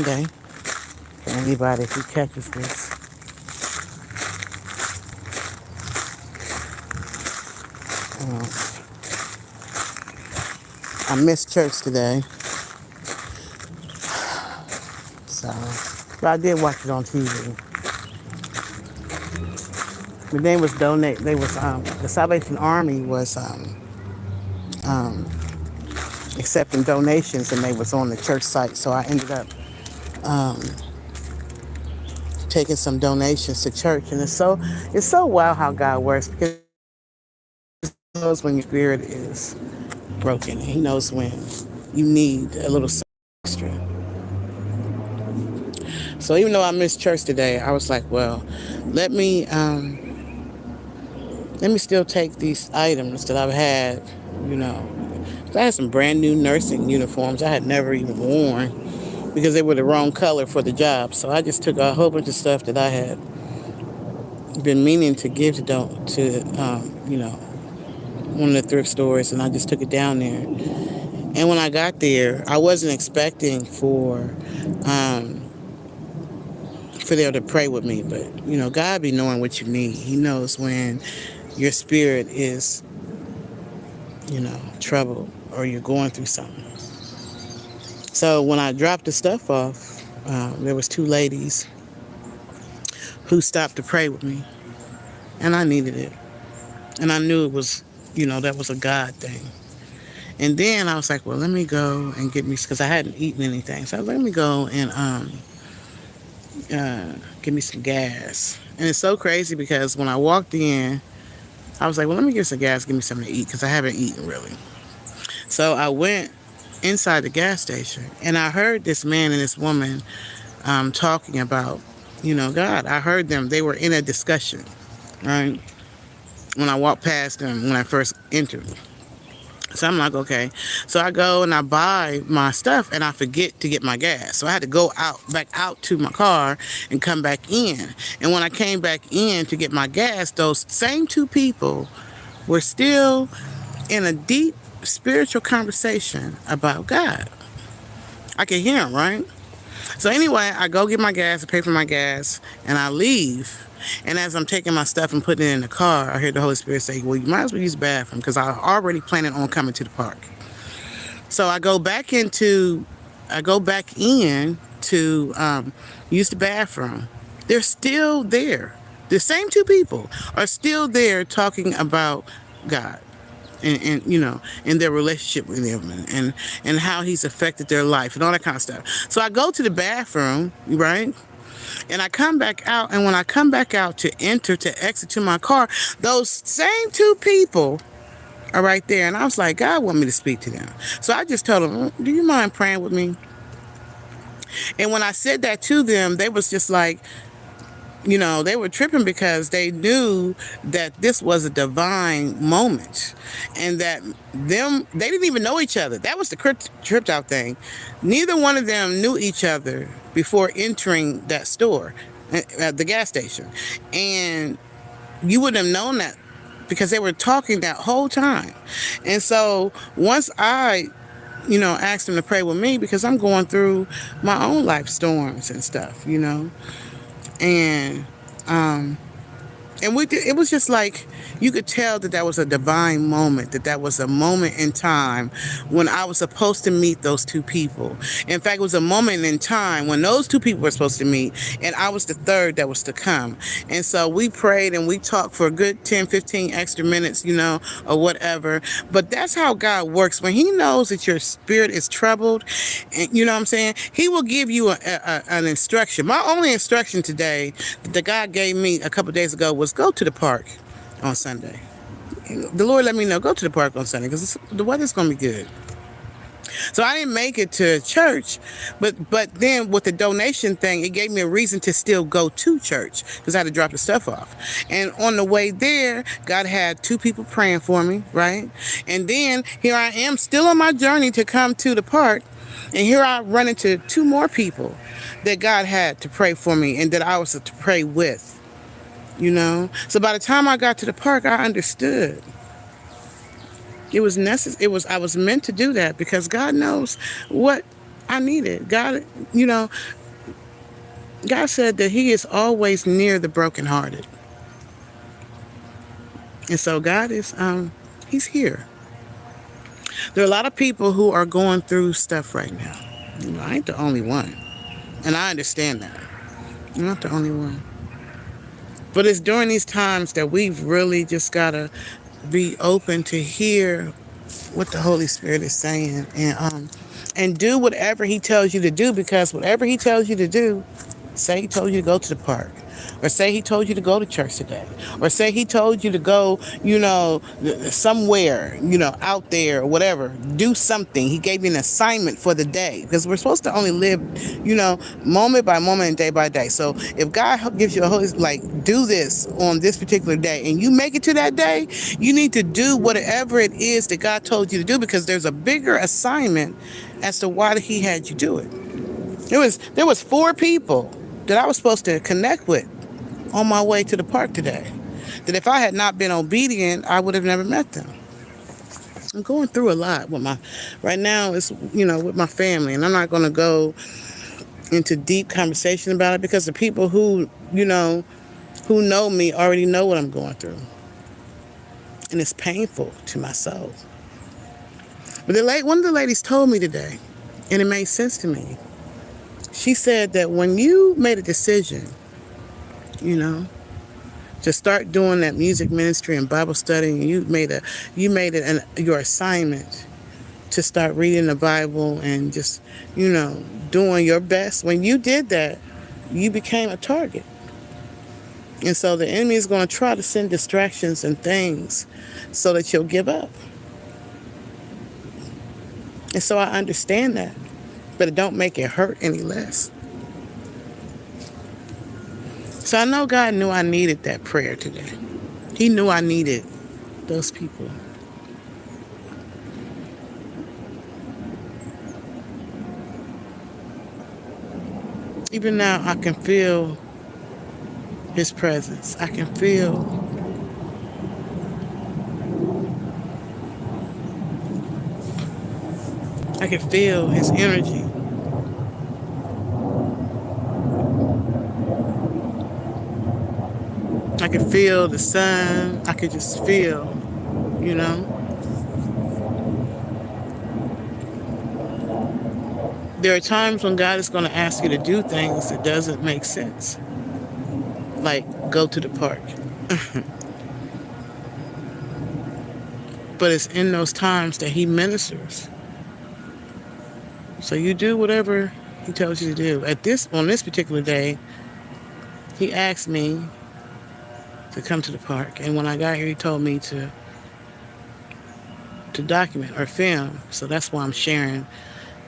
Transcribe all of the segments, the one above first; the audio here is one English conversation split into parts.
Day for anybody who catches this. Uh, I missed church today, so but I did watch it on TV. But they was donate. They was the Salvation Army was um, accepting donations, and they was on the church site. So I ended up um, taking some donations to church, and it's so wild how God works because He knows when your spirit is broken. He knows when you need a little extra. So even though I missed church today, I was like, well, let me still take these items that I've had, you know. I had some brand new nursing uniforms I had never even worn because they were the wrong color for the job. So I just took a whole bunch of stuff that I had been meaning to give to one of the thrift stores, and I just took it down there. And when I got there, I wasn't expecting for them to pray with me, but God be knowing what you need. He knows when your spirit is, troubled or you're going through something. So when I dropped the stuff off, there was two ladies who stopped to pray with me, and I needed it, and I knew it was, that was a God thing. And then I was like, well, let me go and get me, because I hadn't eaten anything. So let me go and get me some gas. And it's so crazy because when I walked in, I was like, well, let me get some gas, give me something to eat, because I haven't eaten really. So I went inside the gas station, and I heard this man and this woman talking about, God. I heard them. They were in a discussion, right? When I walked past them when I first entered. So I'm like, okay. So I go and I buy my stuff, and I forget to get my gas. So I had to go back out to my car and come back in. And when I came back in to get my gas, those same two people were still in a deep spiritual conversation about God. I could hear them, right? So anyway, I go get my gas, I pay for my gas, and I leave. And as I'm taking my stuff and putting it in the car, I hear the Holy Spirit say, well, you might as well use the bathroom, because I already planning on coming to the park. So I go back in to use the bathroom. They're still there. The same two people are still there talking about God. And in their relationship with him, and how he's affected their life and all that kind of stuff. So I go to the bathroom, right? And I come back out, and when I come back out to exit to my car, those same two people are right there. And I was like, God want me to speak to them. So I just told them, do you mind praying with me? And when I said that to them, they was just like, they were tripping because they knew that this was a divine moment, and that they didn't even know each other. That was the tripped out thing. Neither one of them knew each other before entering that store, at the gas station. And you wouldn't have known that because they were talking that whole time. And so once I asked them to pray with me, because I'm going through my own life storms and stuff, and it was just like, you could tell that was a divine moment, that was a moment in time when I was supposed to meet those two people. In fact, it was a moment in time when those two people were supposed to meet, and I was the third that was to come. And so we prayed and we talked for a good 10, 15 extra minutes, or whatever. But that's how God works. When he knows that your spirit is troubled, and you know what I'm saying, he will give you an instruction. My only instruction today that God gave me a couple days ago was go to the park on Sunday. The Lord let me know, go to the park on Sunday because the weather's going to be good. So I didn't make it to church, but then with the donation thing, it gave me a reason to still go to church because I had to drop the stuff off. And on the way there, God had two people praying for me, right? And then here I am still on my journey to come to the park, and here I run into two more people that God had to pray for me and that I was to pray with. So by the time I got to the park, I understood it was necessary. I was meant to do that because God knows what I need it. God, you know, God said that He is always near the brokenhearted. And so God is, He's here. There are a lot of people who are going through stuff right now. You know, I ain't the only one. And I understand that. I'm not the only one. But it's during these times that we've really just got to be open to hear what the Holy Spirit is saying, and do whatever He tells you to do, because whatever He tells you to do, say He told you to go to the park, or say He told you to go to church today, or say He told you to go, somewhere, out there or whatever, do something. He gave you an assignment for the day, because we're supposed to only live, moment by moment and day by day. So if God gives you a holy, like, do this on this particular day, and you make it to that day, you need to do whatever it is that God told you to do, because there's a bigger assignment as to why He had you do it. There was 4 people that I was supposed to connect with on my way to the park today, that if I had not been obedient, I would have never met them. I'm going through a lot with right now it's, with my family, and I'm not going to go into deep conversation about it, because the people who know me already know what I'm going through. And it's painful to my soul. But one of the ladies told me today, and it made sense to me. She said that when you made a decision, to start doing that music ministry and Bible study, and you made it your assignment to start reading the Bible and just, doing your best. When you did that, you became a target. And so the enemy is going to try to send distractions and things so that you'll give up. And so I understand that, but it don't make it hurt any less. So I know God knew I needed that prayer today. He knew I needed those people. Even now, I can feel His presence. I can feel His energy. I can feel the sun. I can just feel, There are times when God is going to ask you to do things that doesn't make sense. Like, go to the park. But it's in those times that He ministers. So you do whatever He tells you to do. On this particular day, He asked me to come to the park. And when I got here, He told me to document or film. So that's why I'm sharing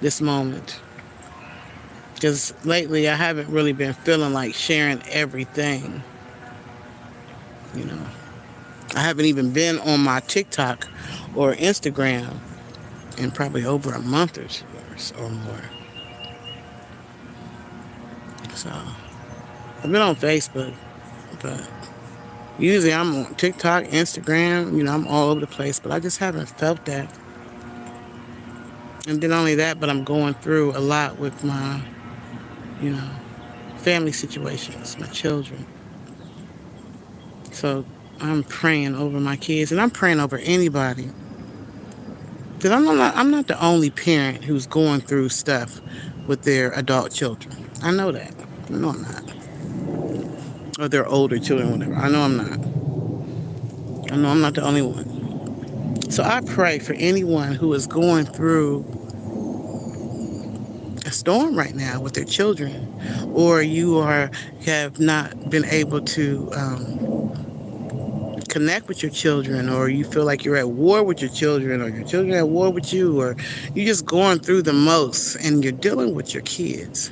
this moment. Because lately I haven't really been feeling like sharing everything. I haven't even been on my TikTok or Instagram in probably over a month or more. So I've been on Facebook, but usually I'm on TikTok, Instagram, I'm all over the place, but I just haven't felt that. And then only that, but I'm going through a lot with my, family situations, my children. So I'm praying over my kids, and I'm praying over anybody. Because I'm not the only parent who's going through stuff with their adult children. I know that. I know I'm not. Or their older children, whatever. I know I'm not. I know I'm not the only one. So I pray for anyone who is going through a storm right now with their children, or you have not been able to connect with your children, or you feel like you're at war with your children, or your children are at war with you, or you're just going through the most and you're dealing with your kids.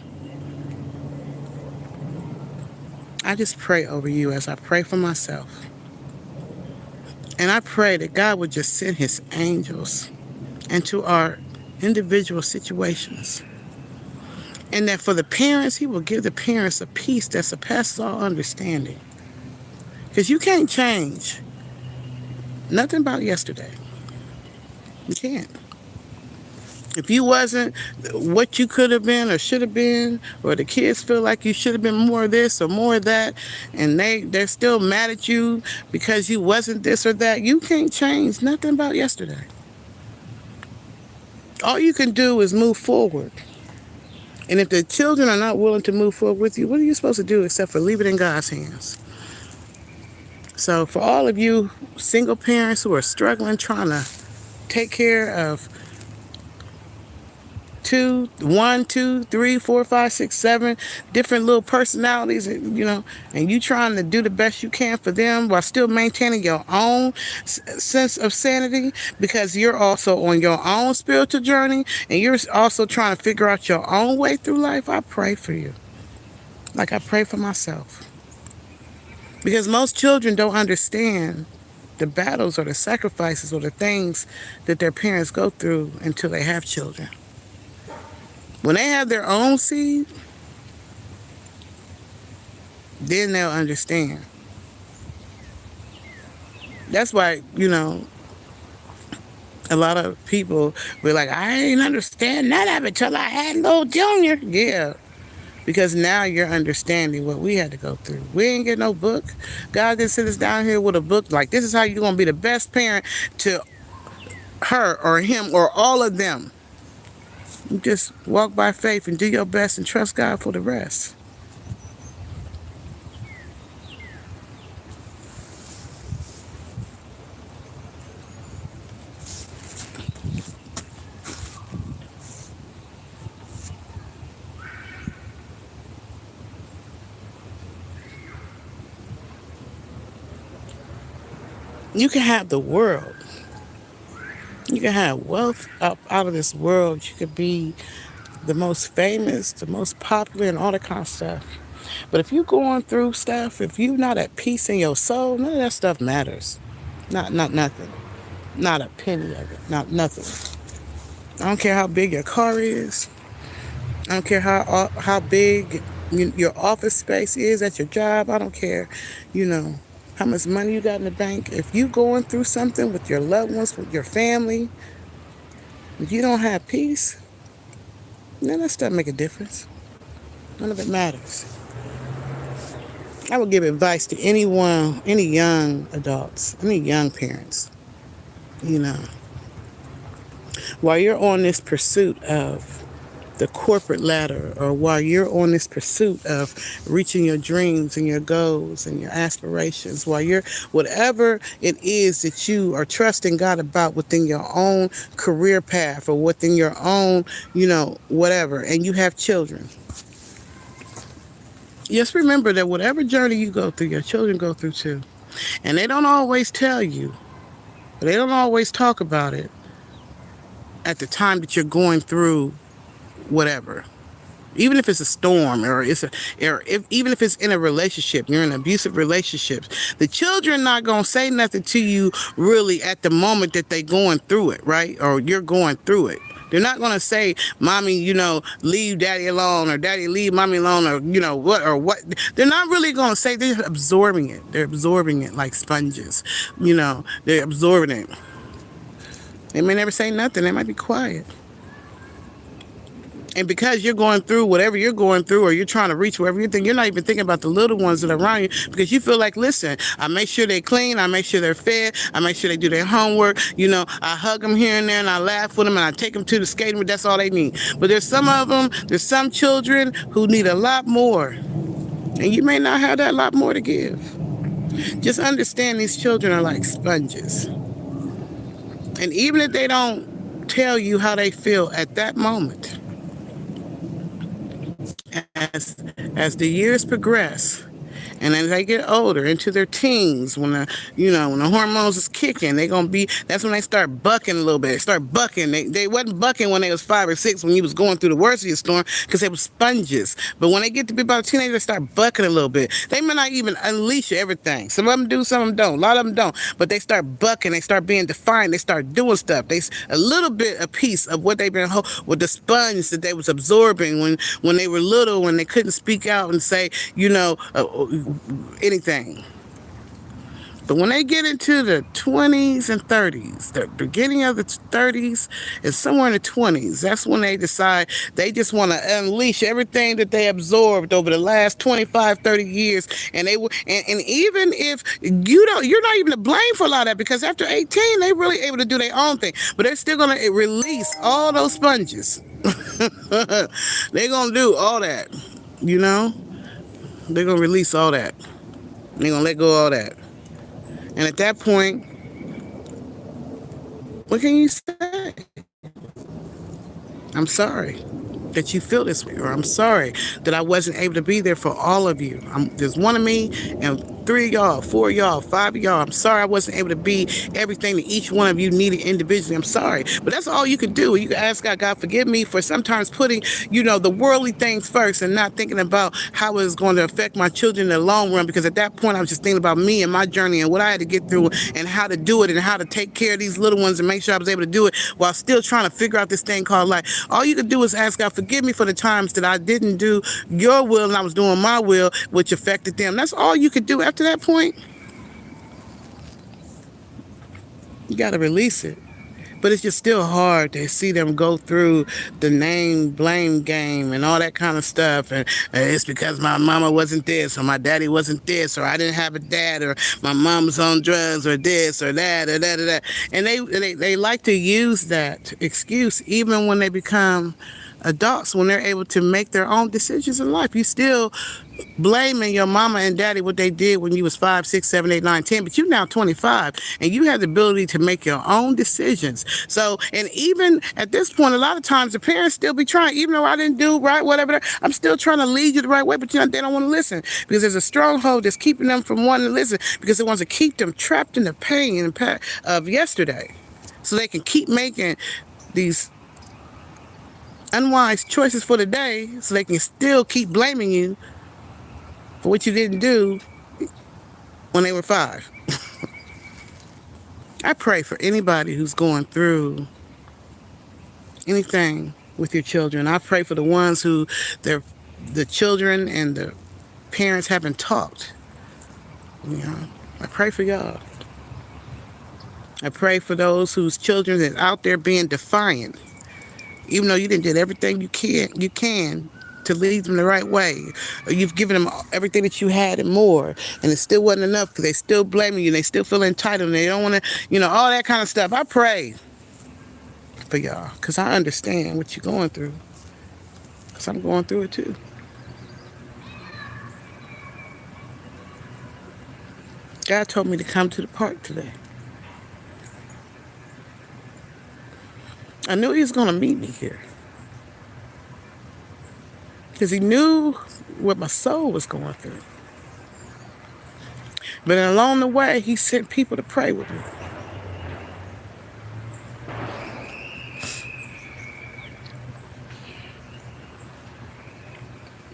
I just pray over you as I pray for myself. And I pray that God would just send His angels into our individual situations. And that for the parents, He will give the parents a peace that surpasses all understanding. Because you can't change nothing about yesterday. You can't. If you wasn't what you could have been or should have been, or the kids feel like you should have been more of this or more of that, and they're still mad at you because you wasn't this or that, you can't change nothing about yesterday. All you can do is move forward. And if the children are not willing to move forward with you, what are you supposed to do except for leave it in God's hands? So for all of you single parents who are struggling trying to take care of one, two, three, four, five, six, seven different little personalities, and you trying to do the best you can for them while still maintaining your own sense of sanity, because you're also on your own spiritual journey and you're also trying to figure out your own way through life. I pray for you. Like I pray for myself. Because most children don't understand the battles or the sacrifices or the things that their parents go through until they have children. When they have their own seed, then they'll understand. That's why, a lot of people be like, I ain't understand none of it till I had little Junior. Yeah, because now you're understanding what we had to go through. We ain't get no book. God didn't sit us down here with a book like, this is how you're going to be the best parent to her or him or all of them. You just walk by faith and do your best and trust God for the rest. You can have the world. You can have wealth up out of this world. You could be the most famous, the most popular, and all that kind of stuff. But if you're going through stuff, if you're not at peace in your soul, none of that stuff matters. Not nothing. Not a penny of it. Not nothing. I don't care how big your car is. I don't care how big your office space is at your job. I don't care, how much money you got in the bank. If you going through something with your loved ones, with your family, if you don't have peace, none of that stuff make a difference. None of it matters. I would give advice to anyone, any young adults, any young parents, while you're on this pursuit of the corporate ladder, or while you're on this pursuit of reaching your dreams and your goals and your aspirations, while you're whatever it is that you are trusting God about within your own career path or within your own, whatever, and you have children, just remember that whatever journey you go through, your children go through too. And they don't always tell you, but they don't always talk about it at the time that you're going through whatever. Even if it's a storm, or even if it's in a relationship, you're in abusive relationships, the children not going to say nothing to you really at the moment that they going through it, right? Or you're going through it. They're not going to say, mommy, leave daddy alone, or daddy, leave mommy alone, or, what. They're not really going to say. They're absorbing it. They're absorbing it like sponges. They're absorbing it. They may never say nothing. They might be quiet. And because you're going through whatever you're going through, or you're trying to reach wherever you think, you're not even thinking about the little ones that are around you, because you feel like, listen, I make sure they're clean, I make sure they're fed, I make sure they do their homework, I hug them here and there, and I laugh with them, and I take them to the skating rink. That's all they need. But there's some children who need a lot more, and you may not have that lot more to give. Just understand these children are like sponges. And even if they don't tell you how they feel at that moment, as the years progress, and as they get older, into their teens, when the hormones is kicking, that's when they start bucking a little bit. They start bucking. They wasn't bucking when they was 5 or 6, when you was going through the worst of your storm, because they were sponges. But when they get to be about a teenager, they start bucking a little bit. They may not even unleash everything. Some of them do, some of them don't. A lot of them don't. But they start bucking. They start being defiant. They start doing stuff. A little bit, a piece of what they've been with the sponge that they was absorbing when they were little, when they couldn't speak out and say, anything. But when they get into the 20s and 30s, the beginning of the 30s and somewhere in the 20s, that's when they decide they just want to unleash everything that they absorbed over the last 25, 30 years. And and even if you're not even to blame for a lot of that, because after 18, they really able to do their own thing. But they're still going to release all those sponges. They're going to do all that, you know? They're going to release all that. They're going to let go of all that. And at that point, what can you say? I'm sorry that you feel this way, or I'm sorry that I wasn't able to be there for all of you. There's one of me and 3 of y'all, 4 of y'all, 5 of y'all. I'm sorry I wasn't able to be everything that each one of you needed individually. I'm sorry. But that's all you can do. You can ask God, God, forgive me for sometimes putting, the worldly things first and not thinking about how it's going to affect my children in the long run. Because at that point, I was just thinking about me and my journey and what I had to get through and how to do it and how to take care of these little ones and make sure I was able to do it while still trying to figure out this thing called life. All you can do is ask God, forgive me for the times that I didn't do your will and I was doing my will, which affected them. That's all you could do. After that point, you got to release it. But it's just still hard to see them go through the name blame game and all that kind of stuff. And it's because my mama wasn't this, or my daddy wasn't this, or I didn't have a dad, or my mom was on drugs, or this, or that, or that, or that. And they like to use that excuse even when they become adults, when they're able to make their own decisions in life. You still blaming your mama and daddy what they did when you was 5, 6, 7, 8, 9, 10, but you're now 25 and you have the ability to make your own decisions. So, and even at this point, a lot of times the parents still be trying, even though I didn't do right, whatever, I'm still trying to lead you the right way, but they don't want to listen because there's a stronghold that's keeping them from wanting to listen because it wants to keep them trapped in the pain of yesterday so they can keep making these unwise choices for the day so they can still keep blaming you for what you didn't do when they were 5. I pray for anybody who's going through anything with your children. I pray for the ones who the children and the parents haven't talked. I pray for y'all. I pray for those whose children is out there being defiant, even though you didn't did everything you can to lead them the right way. Or you've given them everything that you had and more, and it still wasn't enough because they still blaming you. They still feel entitled. And they don't want to, all that kind of stuff. I pray for y'all because I understand what you're going through because I'm going through it too. God told me to come to the park today. I knew he was going to meet me here because he knew what my soul was going through. But along the way, he sent people to pray with me.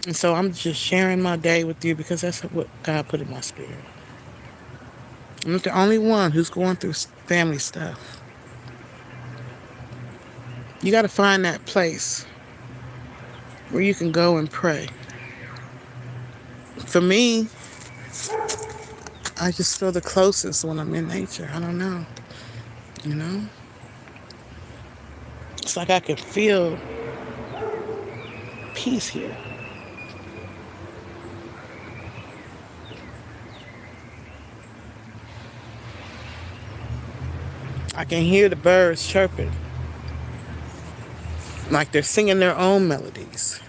And so I'm just sharing my day with you because that's what God put in my spirit. I'm not the only one who's going through family stuff. You got to find that place where you can go and pray. For me, I just feel the closest when I'm in nature. I don't know. It's like I can feel peace here. I can hear the birds chirping, like they're singing their own melodies.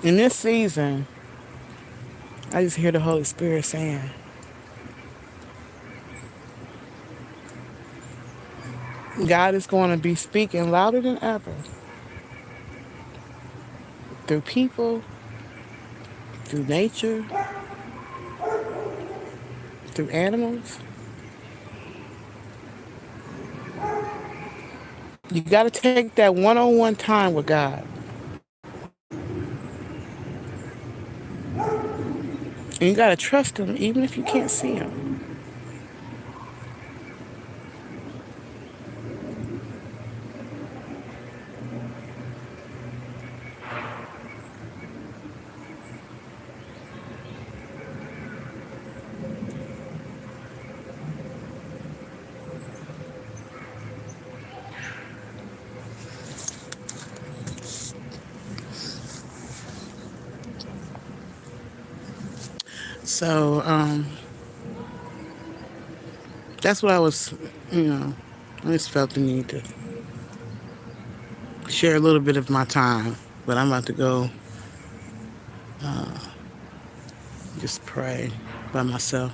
In this season, I just hear the Holy Spirit saying, God is going to be speaking louder than ever through people, through nature, through animals. You got to take that one-on-one time with God. And you got to trust him even if you can't see him. So, that's what I was, I just felt the need to share a little bit of my time. But I'm about to go just pray by myself.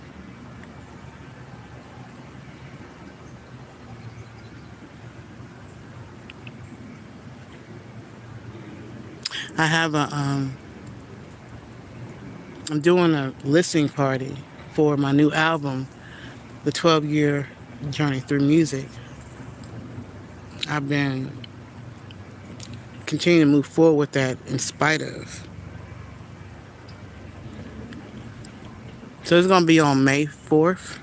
I have I'm doing a listening party for my new album, the 12-year journey through music. I've been continuing to move forward with that in spite of. So it's going to be on May 4th,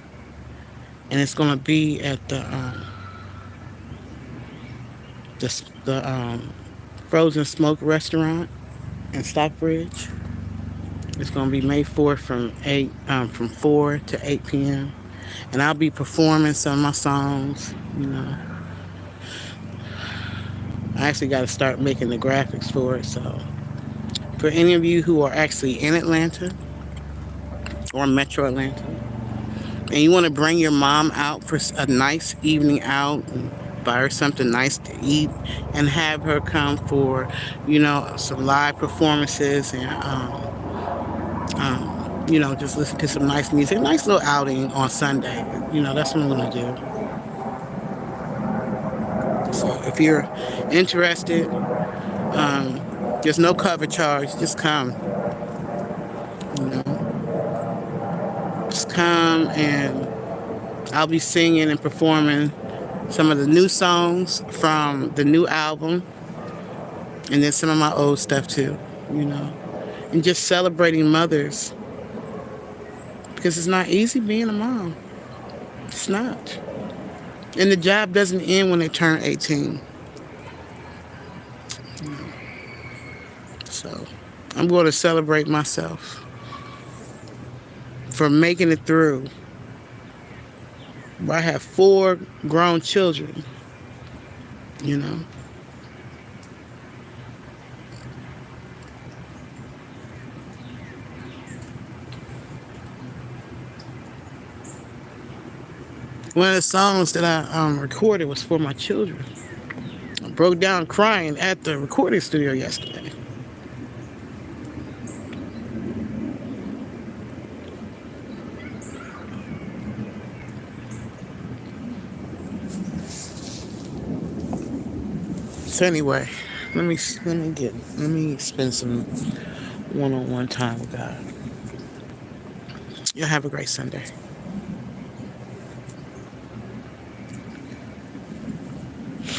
and it's going to be at the Frozen Smoke restaurant in Stockbridge. It's going to be May 4th from 4 to 8 p.m. And I'll be performing some of my songs. I actually got to start making the graphics for it. So for any of you who are actually in Atlanta or Metro Atlanta, and you want to bring your mom out for a nice evening out and buy her something nice to eat and have her come for, some live performances and, just listen to some nice music. A nice little outing on Sunday. That's what I'm going to do. So if you're interested, there's no cover charge. Just come. Just come, and I'll be singing and performing some of the new songs from the new album, and then some of my old stuff too, and just celebrating mothers, because it's not easy being a mom. It's not. And the job doesn't end when they turn 18. So I'm going to celebrate myself for making it through. I have 4 grown children, One of the songs that I recorded was for my children. I broke down crying at the recording studio yesterday. So anyway, let me spend some one-on-one time with God. You'll have a great Sunday.